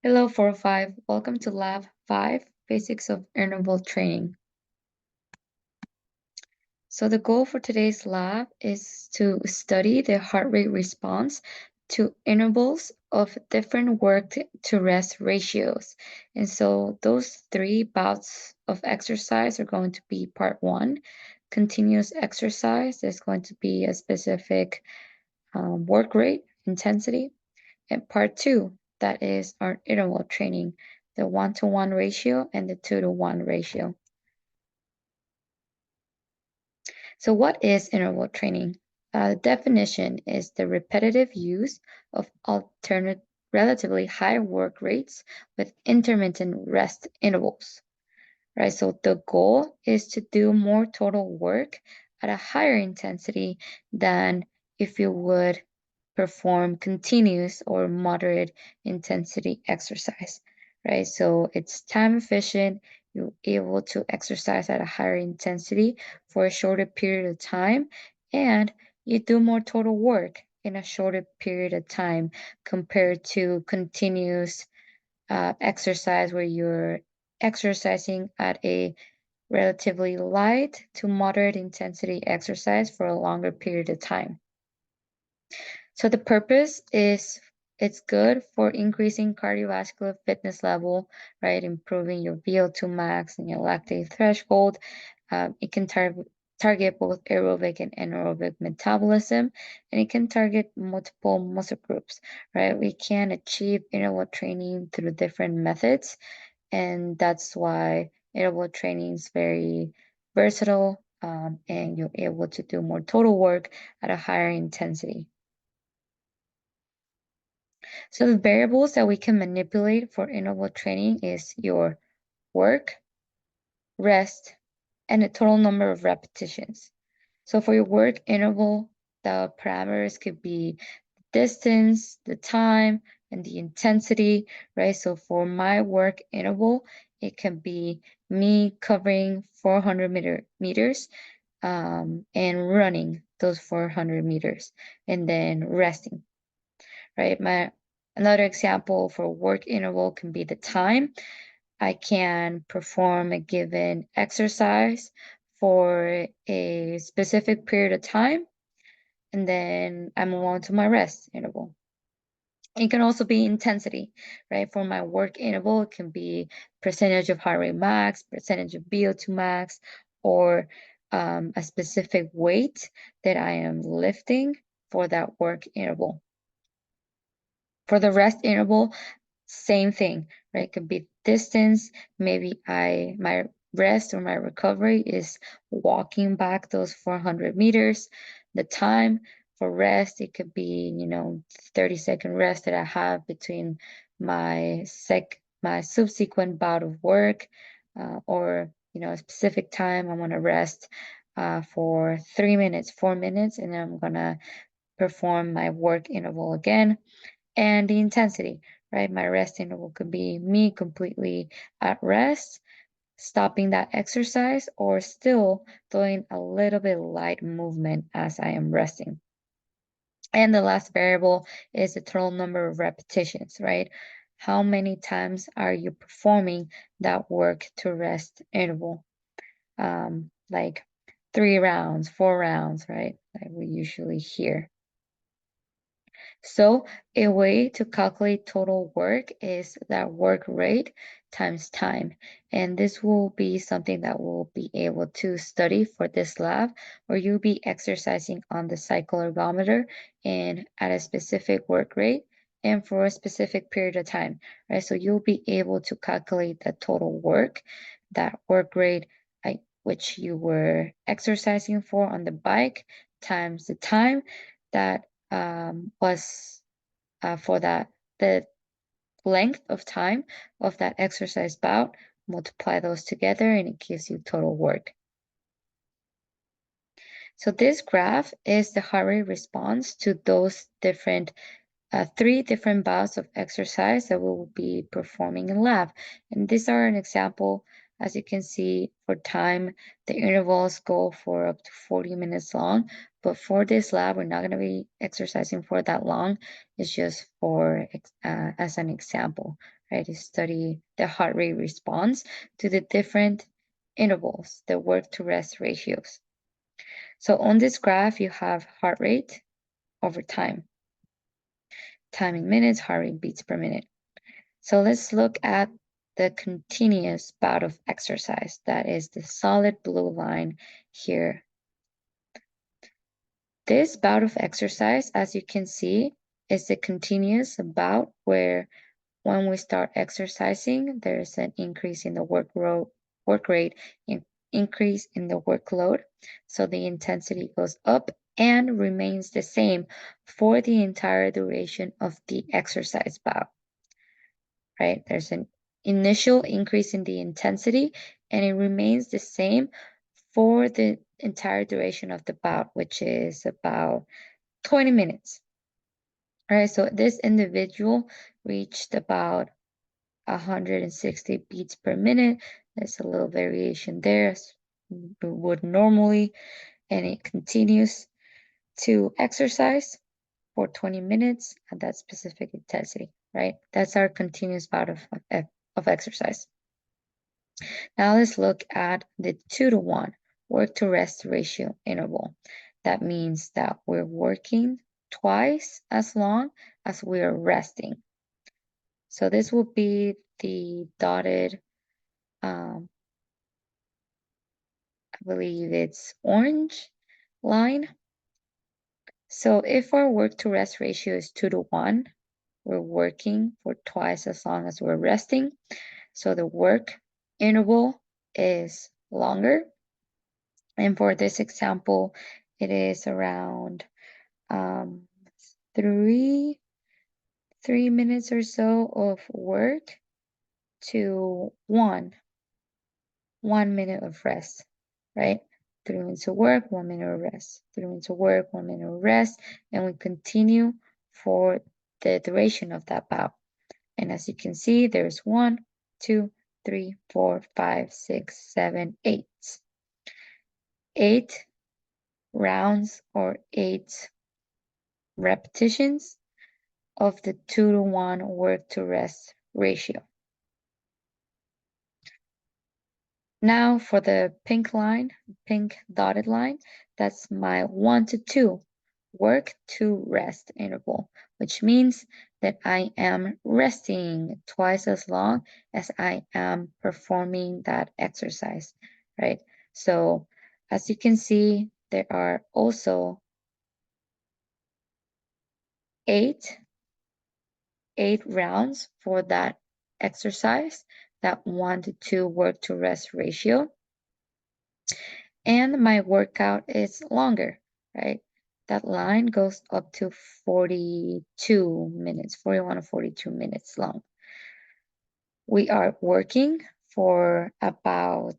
Hello, 405. Welcome to Lab 5, Basics of Interval Training. So the goal for today's lab is to study the heart rate response to intervals of different work to rest ratios. And so those 3 bouts of exercise are going to be part 1. Continuous exercise is going to be a specific work rate, intensity. And part 2, that is our interval training, the 1-to-1 ratio and the 2-to-1 ratio. So what is interval training? The definition is the repetitive use of alternate, relatively high work rates with intermittent rest intervals. Right, so the goal is to do more total work at a higher intensity than if you would perform continuous or moderate intensity exercise, right? So it's time efficient. You're able to exercise at a higher intensity for a shorter period of time, and you do more total work in a shorter period of time compared to continuous exercise where you're exercising at a relatively light to moderate intensity exercise for a longer period of time. So the purpose is it's good for increasing cardiovascular fitness level, right? Improving your VO2 max and your lactate threshold. It can target both aerobic and anaerobic metabolism, and it can target multiple muscle groups, right? We can achieve interval training through different methods, and that's why interval training is very versatile, and you're able to do more total work at a higher intensity. So the variables that we can manipulate for interval training is your work, rest, and the total number of repetitions. So for your work interval, the parameters could be the distance, the time, and the intensity, right? So for my work interval, it can be me covering 400 meters and running those 400 meters and then resting, right? Another example for work interval can be the time. I can perform a given exercise for a specific period of time, and then I move on to my rest interval. It can also be intensity, right? For my work interval, it can be percentage of heart rate max, percentage of VO2 max, or a specific weight that I am lifting for that work interval. For the rest interval, same thing, right? It could be distance. Maybe my rest or my recovery is walking back those 400 meters. The time for rest, it could be, 30-second rest that I have between my subsequent bout of work, or, a specific time I'm gonna rest for 3 minutes, 4 minutes, and then I'm gonna perform my work interval again. And the intensity, right? My rest interval could be me completely at rest, stopping that exercise, or still doing a little bit light movement as I am resting. And the last variable is the total number of repetitions, right? How many times are you performing that work to rest interval? Like 3 rounds, 4 rounds, right? Like we usually hear. So a way to calculate total work is that work rate times time. And this will be something that we'll be able to study for this lab, where you'll be exercising on the cycle ergometer and at a specific work rate and for a specific period of time, right? So you'll be able to calculate the total work, that work rate which you were exercising for on the bike times the time that was for the length of time of that exercise bout, multiply those together, and it gives you total work. So this graph is the heart rate response to those different 3 different bouts of exercise that we will be performing in lab. And these are an example As you can see, for time, the intervals go for up to 40 minutes long. But for this lab, we're not going to be exercising for that long. It's just for as an example, right? To study the heart rate response to the different intervals, the work to rest ratios. So on this graph, you have heart rate over time. Time in minutes, heart rate beats per minute. So let's look at the continuous bout of exercise. That is the solid blue line here. This bout of exercise, as you can see, is the continuous bout where when we start exercising, there's an increase in the work rate, increase in the workload. So the intensity goes up and remains the same for the entire duration of the exercise bout, right? There's an initial increase in the intensity and it remains the same for the entire duration of the bout, which is about 20 minutes. All right, so this individual reached about 160 beats per minute. There's a little variation there as we would normally, and it continues to exercise for 20 minutes at that specific intensity, right? That's our continuous bout of exercise. Now let's look at the 2-to-1 work to rest ratio interval. That means that we're working twice as long as we are resting. So this will be the dotted, I believe it's orange line. So if our work to rest ratio is 2-to-1, we're working for twice as long as we're resting. So the work interval is longer. And for this example, it is around 3 minutes or so of work to 1 minute of rest, right? 3 minutes of work, 1 minute of rest, 3 minutes of work, 1 minute of rest, and we continue for the duration of that bout. And as you can see, there's 1, 2, 3, 4, 5, 6, 7, 8. 8 rounds or 8 repetitions of the 2-to-1 work to rest ratio. Now for the pink line, pink dotted line, that's my 1-to-2 work to rest interval, which means that I am resting twice as long as I am performing that exercise, right? So as you can see, there are also 8 rounds for that exercise, that 1-to-2 work to rest ratio. And my workout is longer, right? That line goes up to 42 minutes, 41 to 42 minutes long. We are working for about,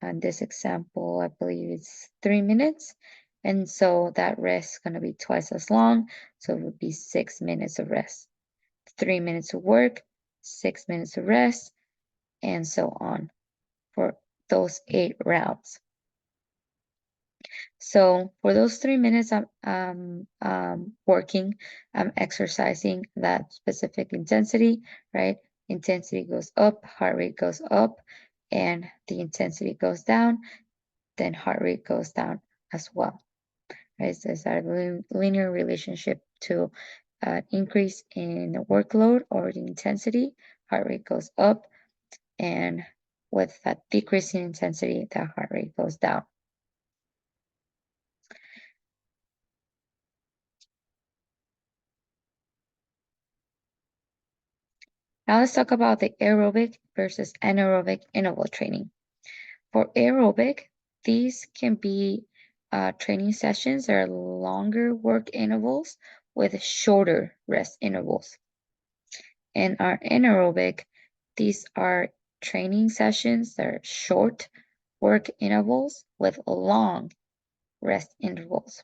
on this example, I believe it's 3 minutes. And so that rest is going to be twice as long. So it would be 6 minutes of rest. 3 minutes of work, 6 minutes of rest, and so on for those 8 rounds. So for those 3 minutes, I'm working, I'm exercising that specific intensity, right? Intensity goes up, heart rate goes up, and the intensity goes down, then heart rate goes down as well. Right? So it's a linear relationship to increase in the workload or the intensity, heart rate goes up, and with that decrease in intensity, the heart rate goes down. Now let's talk about the aerobic versus anaerobic interval training. For aerobic, these can be training sessions that are longer work intervals with shorter rest intervals. And our anaerobic, these are training sessions that are short work intervals with long rest intervals.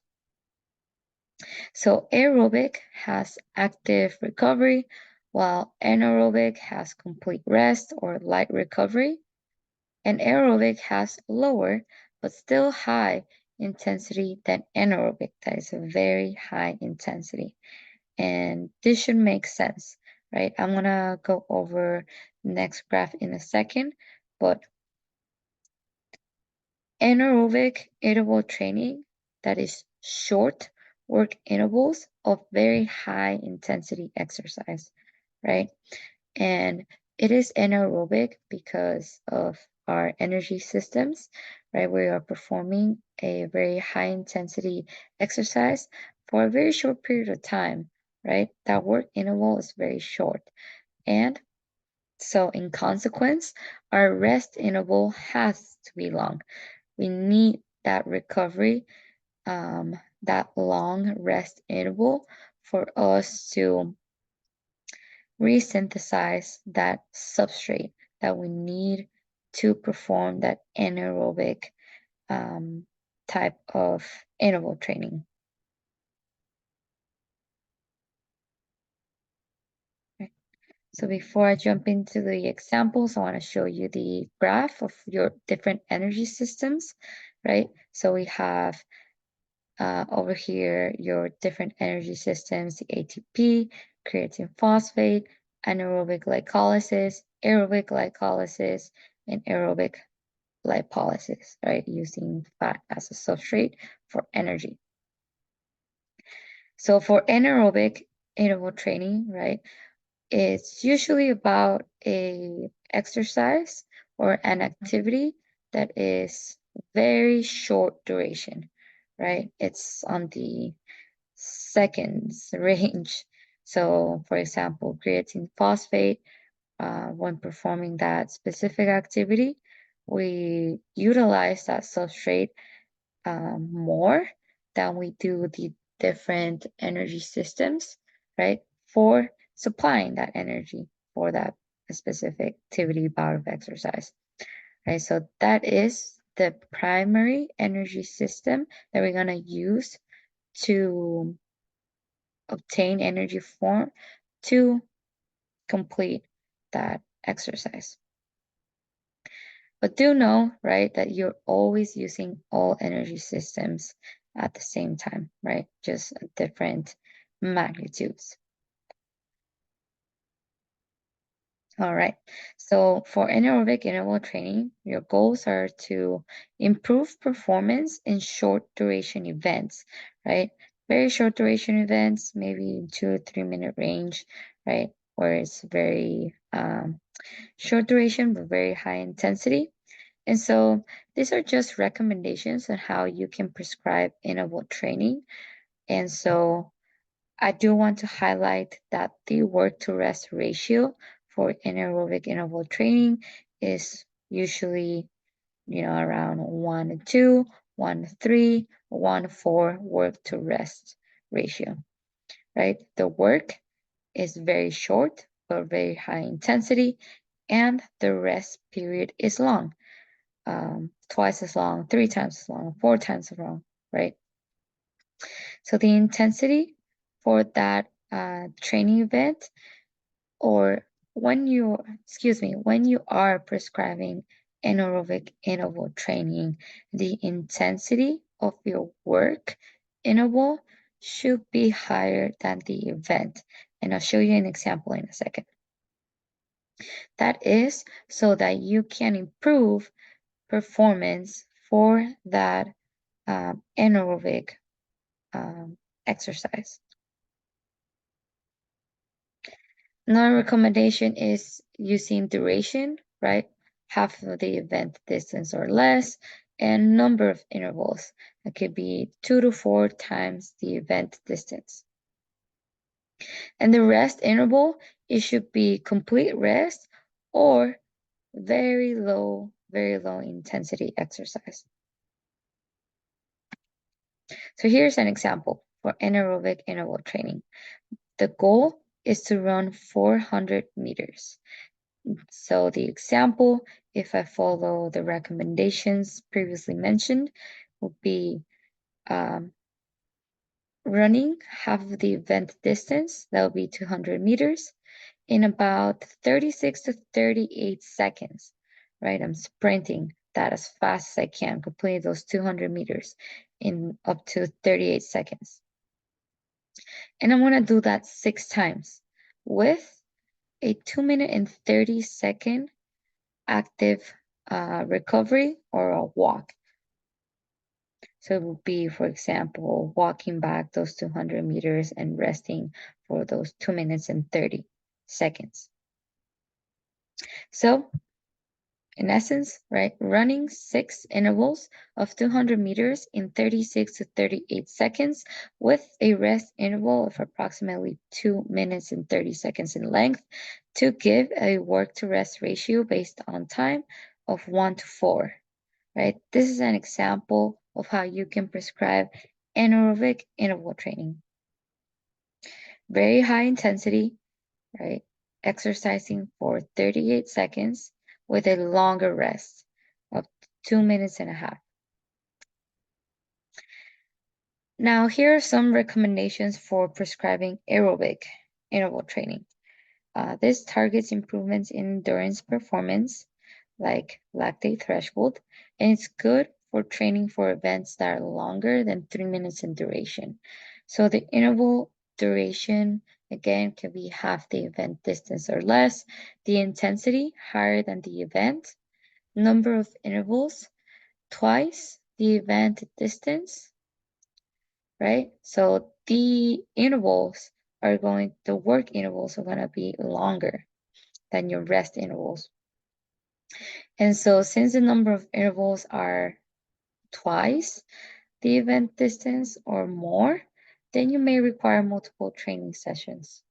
So aerobic has active recovery, while anaerobic has complete rest or light recovery. And aerobic has lower, but still high intensity than anaerobic. That is a very high intensity. And this should make sense, right? I'm gonna go over the next graph in a second, but anaerobic interval training, that is short work intervals of very high intensity exercise, right? And it is anaerobic because of our energy systems, right? We are performing a very high intensity exercise for a very short period of time, right? That work interval is very short. And so in consequence, our rest interval has to be long. We need that recovery, that long rest interval for us to resynthesize that substrate that we need to perform that anaerobic type of interval training. Okay. So before I jump into the examples, I want to show you the graph of your different energy systems, right? So we have over here your different energy systems, the ATP, creatine phosphate, anaerobic glycolysis, aerobic glycolysis, and aerobic lipolysis, right? Using fat as a substrate for energy. So for anaerobic interval training, right, it's usually about a exercise or an activity that is very short duration, right? It's on the seconds range. So for example, creatine phosphate, when performing that specific activity, we utilize that substrate more than we do the different energy systems, right? For supplying that energy for that specific activity bout of exercise, right? So that is the primary energy system that we're going to use to obtain energy form to complete that exercise. But do know, right, that you're always using all energy systems at the same time, right? Just at different magnitudes. All right. So for anaerobic interval training, your goals are to improve performance in short duration events, right? Very short duration events, maybe 2 or 3 minute range, right? Where it's very short duration but very high intensity. And so these are just recommendations on how you can prescribe interval training. And so I do want to highlight that the work to rest ratio for anaerobic interval training is usually, around 1:2, 1:3, 1:4 work to rest ratio, right? The work is very short but very high intensity, and the rest period is long. Twice as long, 3 times as long, 4 times as long, right? So the intensity for that training event, or when you are prescribing anaerobic interval training, the intensity of your work interval should be higher than the event. And I'll show you an example in a second. That is so that you can improve performance for that anaerobic exercise. Another recommendation is using duration, right? Half of the event distance or less, and number of intervals. It could be 2 to 4 times the event distance. And the rest interval, it should be complete rest or very low intensity exercise. So here's an example for anaerobic interval training. The goal is to run 400 meters. So the example, if I follow the recommendations previously mentioned, would be running half of the event distance, that would be 200 meters, in about 36 to 38 seconds, right? I'm sprinting that as fast as I can, completing those 200 meters in up to 38 seconds. And I'm gonna do that 6 times with a 2-minute and 30-second active recovery or a walk. So it would be, for example, walking back those 200 meters and resting for those 2 minutes and 30 seconds. So in essence, right, running 6 intervals of 200 meters in 36 to 38 seconds with a rest interval of approximately 2 minutes and 30 seconds in length to give a work to rest ratio based on time of 1 to 4, right? This is an example of how you can prescribe anaerobic interval training. Very high intensity, right? Exercising for 38 seconds with a longer rest of 2 minutes and a half. Now, here are some recommendations for prescribing aerobic interval training. This targets improvements in endurance performance, like lactate threshold, and it's good for training for events that are longer than 3 minutes in duration. So the interval duration, again, can be half the event distance or less, the intensity higher than the event, number of intervals twice the event distance, right? So the work intervals are going to be longer than your rest intervals. And so since the number of intervals are twice the event distance or more, then you may require multiple training sessions.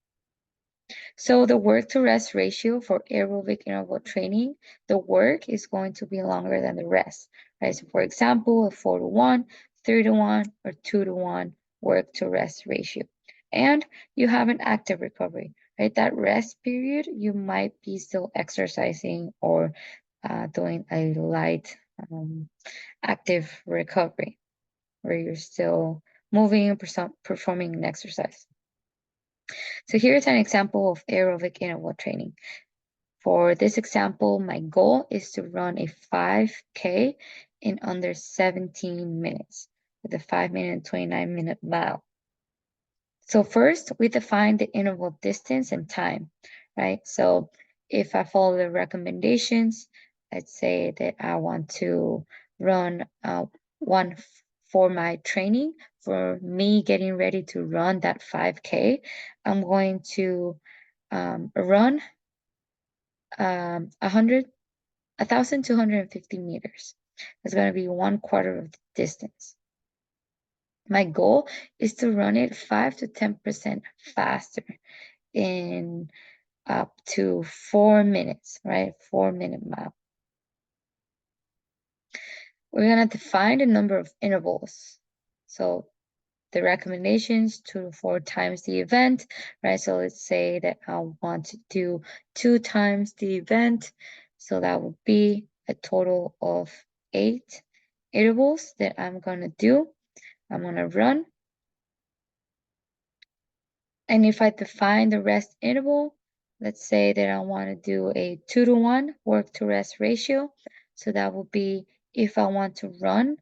So the work to rest ratio for aerobic interval training, the work is going to be longer than the rest, right? So for example, a 4-to-1, 3-to-1, or 2-to-1 work to rest ratio. And you have an active recovery, right? That rest period, you might be still exercising or doing a light active recovery where you're still moving and performing an exercise. So here's an example of aerobic interval training. For this example, my goal is to run a 5K in under 17 minutes with a 5-minute and 29-minute mile. So first, we define the interval distance and time, right? So if I follow the recommendations, let's say that I want to run one for my training, for me getting ready to run that 5K, I'm going to run 1,250 meters. That's going to be 1/4 of the distance. My goal is to run it 5 to 10% faster in up to 4 minutes, right? 4-minute mile. We're going to define the number of intervals. So the recommendations 2 to 4 times the event, right? So let's say that I want to do 2 times the event. So that would be a total of 8 intervals that I'm going to do. I'm going to run. And if I define the rest interval, let's say that I want to do a 2-to-1 work to rest ratio. So that would be if I want to run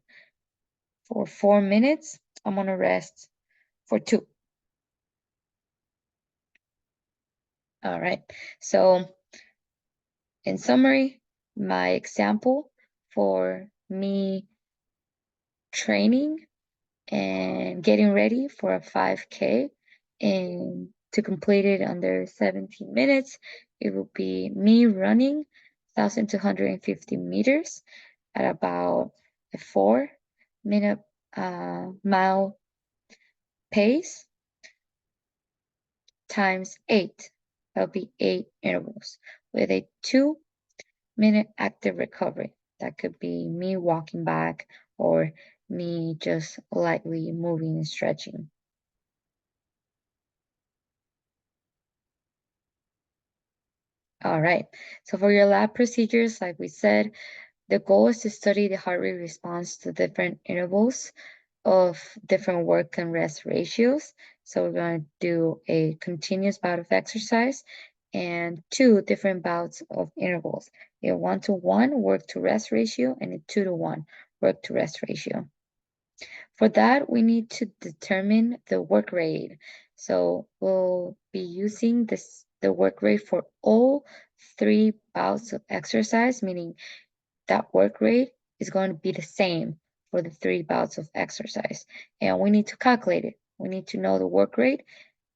for 4 minutes, I'm going to rest for 2. All right. So in summary, my example for me training and getting ready for a 5K and to complete it under 17 minutes, it will be me running 1,250 meters at about a 4-minute mile pace times 8. That'll be 8 intervals with a 2-minute active recovery. That could be me walking back or me just lightly moving and stretching. All right, so for your lab procedures, like we said, the goal is to study the heart rate response to different intervals of different work and rest ratios. So we're going to do a continuous bout of exercise and 2 different bouts of intervals. A 1-to-1 work-to-rest ratio and a 2-to-1 work-to-rest ratio. For that, we need to determine the work rate. So we'll be using the work rate for all 3 bouts of exercise, meaning that work rate is going to be the same for the 3 bouts of exercise. And we need to calculate it. We need to know the work rate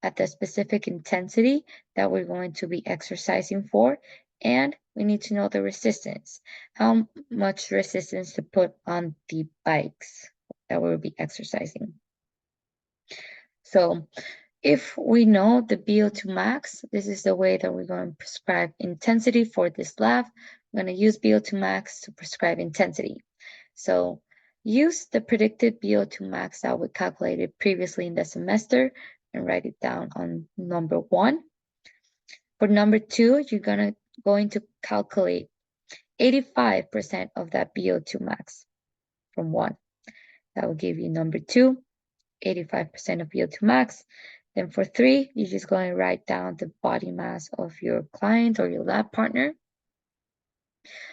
at the specific intensity that we're going to be exercising for. And we need to know the resistance, how much resistance to put on the bikes that we'll be exercising. So if we know the VO2 max, this is the way that we're going to prescribe intensity for this lab. I'm going to use VO2 max to prescribe intensity. So use the predicted VO2 max that we calculated previously in the semester and write it down on number 1. For number 2, you're going to calculate 85% of that VO2 max from 1. That will give you number 2, 85% of VO2 max. Then for 3, you're just going to write down the body mass of your client or your lab partner.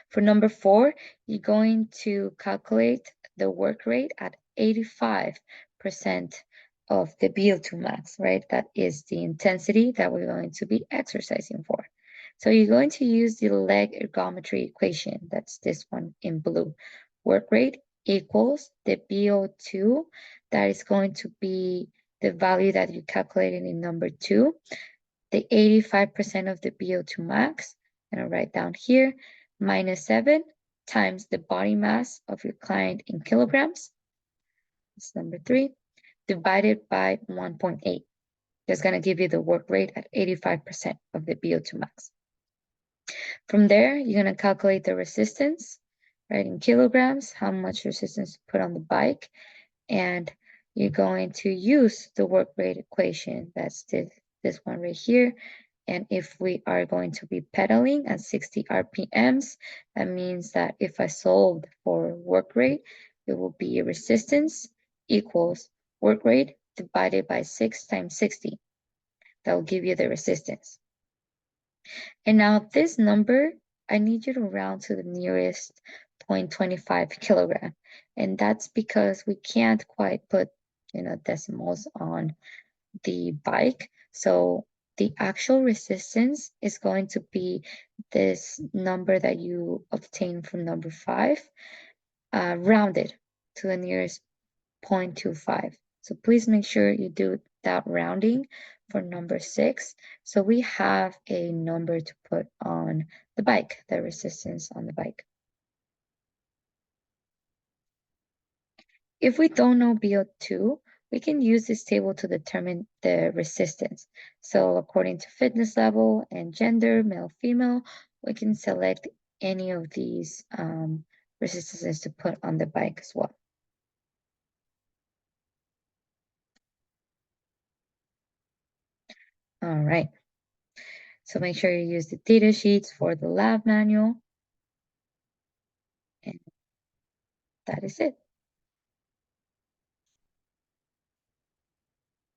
For number 4, you're going to calculate the work rate at 85% of the VO2 max, right? That is the intensity that we're going to be exercising for. So you're going to use the leg ergometry equation. That's this one in blue. Work rate equals the VO2. That is going to be the value that you calculated in number 2, the 85% of the VO2 max. I'm going to write down here, minus 7 times the body mass of your client in kilograms. That's number 3, divided by 1.8. That's going to give you the work rate at 85% of the VO2 max. From there, you're going to calculate the resistance, right, in kilograms, how much resistance to put on the bike, and you're going to use the work rate equation. That's this one right here. And if we are going to be pedaling at 60 RPMs, that means that if I solved for work rate, it will be resistance equals work rate divided by 6 times 60. That will give you the resistance. And now this number, I need you to round to the nearest 0.25 kilogram. And that's because we can't quite put, decimals on the bike. So the actual resistance is going to be this number that you obtain from number 5, rounded to the nearest 0.25. So please make sure you do that rounding for number 6. So we have a number to put on the bike, the resistance on the bike. If we don't know VO2, we can use this table to determine the resistance. So according to fitness level and gender, male, female, we can select any of these resistances to put on the bike as well. All right. So make sure you use the data sheets for the lab manual. And that is it.